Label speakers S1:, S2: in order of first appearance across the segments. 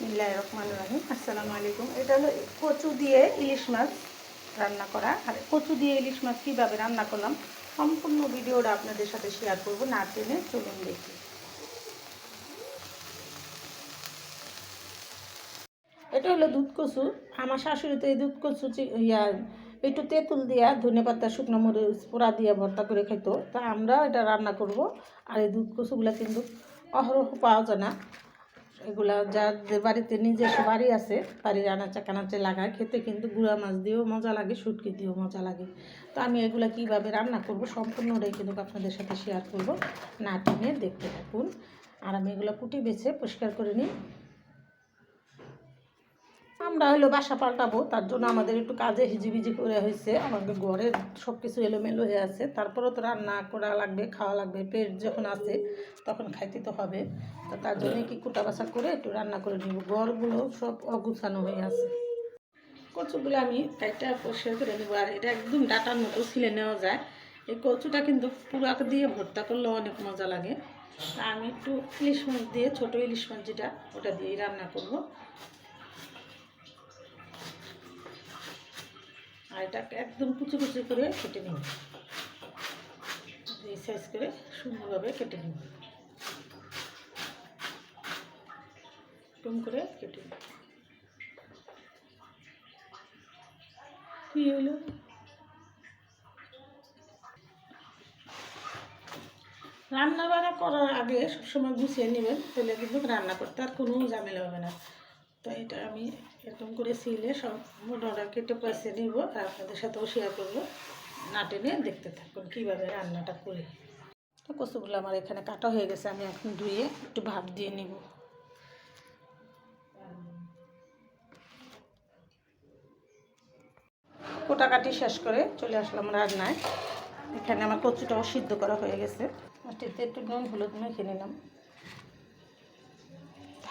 S1: বিসমিল্লাহির রহমানির রহিম। আসসালামু আলাইকুম। এটা হলো কচু দিয়ে ইলিশ মাছ রান্না করা। আর কচু দিয়ে ইলিশ মাছ কীভাবে রান্না করলাম সম্পূর্ণ ভিডিওটা আপনাদের সাথে শেয়ার করব, না টেনে চলুন দেখি। এটা হলো দুধ কচু। আমার শাশুড়ি তো এই দুধ কচু একটু তেঁতুল দিয়া ধনেপাতা শুকনো মরিচ পোড়া দিয়ে ভর্তা করে খাইতো। তা আমরা এটা রান্না করব। আর এই দুধ কচুগুলো কিন্তু অহরহ পাওয়া যায় না। এগুলা যাদের বাড়িতে নিজস্ব বাড়ি আছে, বাড়ির আনাচে কানাচে লাগায় খেতে কিন্তু গুঁড়া মাছ দিয়েও মজা লাগে, শুটকি দিয়েও মজা লাগে। তো আমি এগুলা কীভাবে রান্না করব সম্পূর্ণটাই কিন্তু আপনাদের সাথে শেয়ার করব, না টেনে দেখতে থাকুন। আর আমি এগুলো কুটি বেছে পরিষ্কার করে নিই। আমরা হলো বাসা পাল্টাবো, তার জন্য আমাদের একটু কাজে হিজিবিজি করে হয়েছে। আমাদের ঘরের সব কিছু এলোমেলো হয়ে আছে, তারপরেও তো রান্না করা লাগবে, খাওয়া লাগবে। পেট যখন আছে তখন খাইতে তো হবে। তো তার জন্য কি কুটা বাছা করে একটু রান্না করে নিব। ঘরগুলো সব অগুছানো হয়ে আছে। কচুগুলো আমি একটা পরিষ্কার করে নেবো। আর এটা একদম ডাটার মতো ছিলে নেওয়া যায়। এই কচুটা কিন্তু পুরা দিয়ে ভর্তা করলেও অনেক মজা লাগে। আমি একটু ইলিশ মাছ দিয়ে, ছোটো ইলিশ মাছ যেটা, ওটা দিয়েই রান্না করব। আর এটাকে একদম কুচি কুচি করে কেটে নেব, এই সাইজ করে সুন্দরভাবে কেটে নেব, টুম করে কেটে নেব। কী হলো, রান্না বান্না করার আগে সবসময় গুছিয়ে নেবেন, তাহলে কিন্তু রান্না করতে আর কোনো ঝামেলা হবে না। তো এটা আমি এরকম করে সিলে সব মোটামুটি কেটে পয়সা নিব, আর আপনাদের সাথেও শেয়ার করবো। না টেনে দেখতে থাকুন কীভাবে রান্নাটা করি। তো কচুগুলো আমার এখানে কাটা হয়ে গেছে, আমি এখন ধুয়ে একটু ভাপ দিয়ে নিব। কোটাকাটি শেষ করে চলে আসলাম রান্নায়। এখানে আমার কচুটাও সিদ্ধ করা হয়ে গেছে। মাটিতে একটু নুন হলুদ মেখে নিলাম,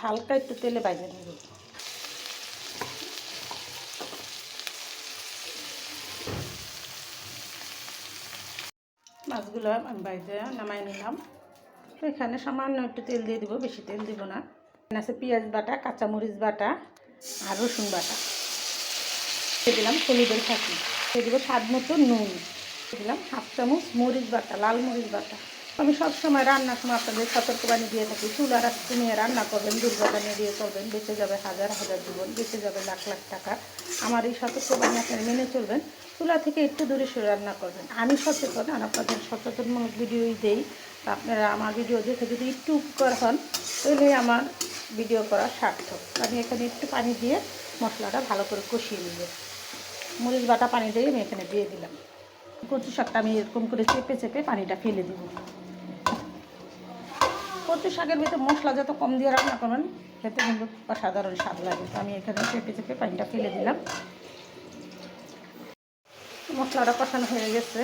S1: হালকা একটু তেলে বাইরে নেব। মাছগুলো আমি বাইরে নামাই নিলাম। তো এখানে সামান্য একটু তেল দিয়ে দিব, বেশি তেল দিব না। এখানে আছে পেঁয়াজ বাটা, কাঁচামরিচ বাটা আর রসুন বাটা। দিয়ে দিলাম হলুদের ফাঁকি, দিয়ে দিব স্বাদ মতো নুন, দিয়ে দিলাম হাফ চামচ মরিচ বাটা, লাল মরিচ বাটা। আমি সবসময় রান্নার সময় আপনাদের সতর্কবাণী দিয়ে থাকি, চুলা রাখতে নিয়ে রান্না করবেন, দুর্ঘটনা দিয়ে করবেন, বেঁচে যাবে হাজার হাজার জীবন, বেঁচে যাবে লাখ লাখ টাকা। আমার এই সতর্কবাণী আপনারা মেনে চলবেন। চুলা থেকে একটু দূরে সরে রান্না করবেন। আমি সচেতন, আর আপনাদের সচেতনমূলক ভিডিওই দেই। আপনারা আমার ভিডিও দেখে যদি একটু উপকার হন, তাহলে আমার ভিডিও করা সার্থক। আমি এখানে একটু পানি দিয়ে মশলাটা ভালো করে কষিয়ে নিব। মরিচ বাটা পানিটাই আমি এখানে দিয়ে দিলাম। কচু শাকটা আমি এরকম করে চেপে চেপে পানিটা ফেলে দিব। কচু শাকের ভিতরে মশলা যত কম দিয়ে রান্না করবেন খেতে কিন্তু অসাধারণ স্বাদ লাগে। তো আমি এখানে চেপে চেপে পানিটা ফেলে দিলাম। মশলাটা কষানো হয়ে গেছে।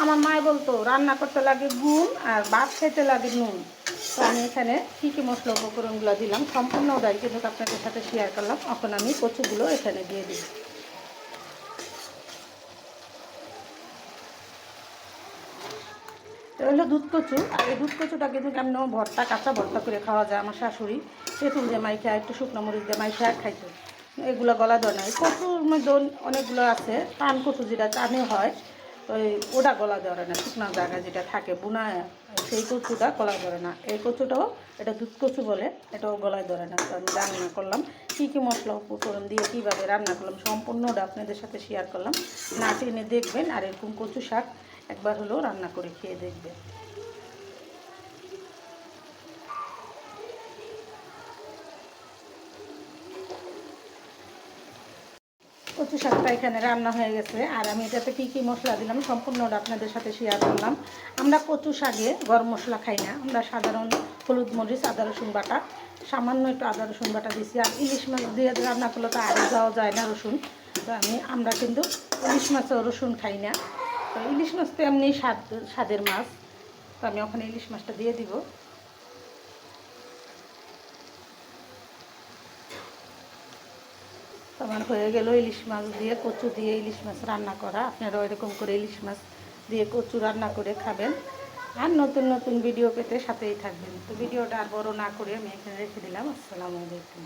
S1: আমার মায় বলতো রান্না করতে লাগে গুণ আর ভাত খেতে লাগে নুন। তো আমি এখানে কী কী মশলা উপকরণগুলো দিলাম সম্পূর্ণ ওটাই কিন্তু আপনাদের সাথে শেয়ার করলাম। এখন আমি কচুগুলো এখানে দিয়ে দিই। এটা হলো দুধ কচু। আর এই দুধ কচুটা কিন্তু কেমন ভর্তা, কাঁচা ভর্তা করে খাওয়া যায়। আমার শাশুড়ি তেঁতুল দিয়ে মাই খায়, একটু শুকনো মরিচ দিয়ে মাই খায় খাইতো। এগুলো গলা দেওয়া নয়। কচুর মধ্যে অনেকগুলো আছে, কান কচু যেটা কানে হয়, তো ওটা গলা দেওয়া না। শুকনো জায়গায় যেটা থাকে বোনা, সেই কচুটা গলা ধরে না। এই কচুটাও, এটা দুধ কচু বলে, এটাও গলায় ধরে না। তো আমি রান্না করলাম, কী কী মশলা উপকরণ দিয়ে কীভাবে রান্না করলাম সম্পূর্ণটা আপনাদের সাথে শেয়ার করলাম। না টেনে দেখবেন, আর এরকম কচু শাক একবার হলেও রান্না করে খেয়ে দেখবেন। কচু শাকটা এখানে রান্না হয়ে গেছে। আর আমি এটাতে কী কী মশলা দিলাম সম্পূর্ণটা আপনাদের সাথে শেয়ার করলাম। আমরা কচু শাকে গরম মশলা খাই না, আমরা সাধারণ হলুদ মরিচ আদা রসুন বাটা, সামান্য একটু আদা রসুন বাটা দিছি। আর ইলিশ মাছ দিয়ে রান্না করলে তো আরও যাওয়া যায় না রসুন। তো আমরা কিন্তু ইলিশ মাছও রসুন খাই না। তো ইলিশ মাছ তো এমনি স্বাদের মাছ। তো আমি ওখানে ইলিশ মাছটা দিয়ে দিব। আমার হয়ে গেল ইলিশ মাছ দিয়ে, কচু দিয়ে ইলিশ মাছ রান্না করা। আপনারা এরকম করে ইলিশ মাছ দিয়ে কচু রান্না করে খাবেন। আর নতুন নতুন ভিডিও পেতে সাথেই থাকবেন। তো ভিডিওটা আর বড় না করে আমি এখানে রেখে দিলাম। আসসালামু আলাইকুম।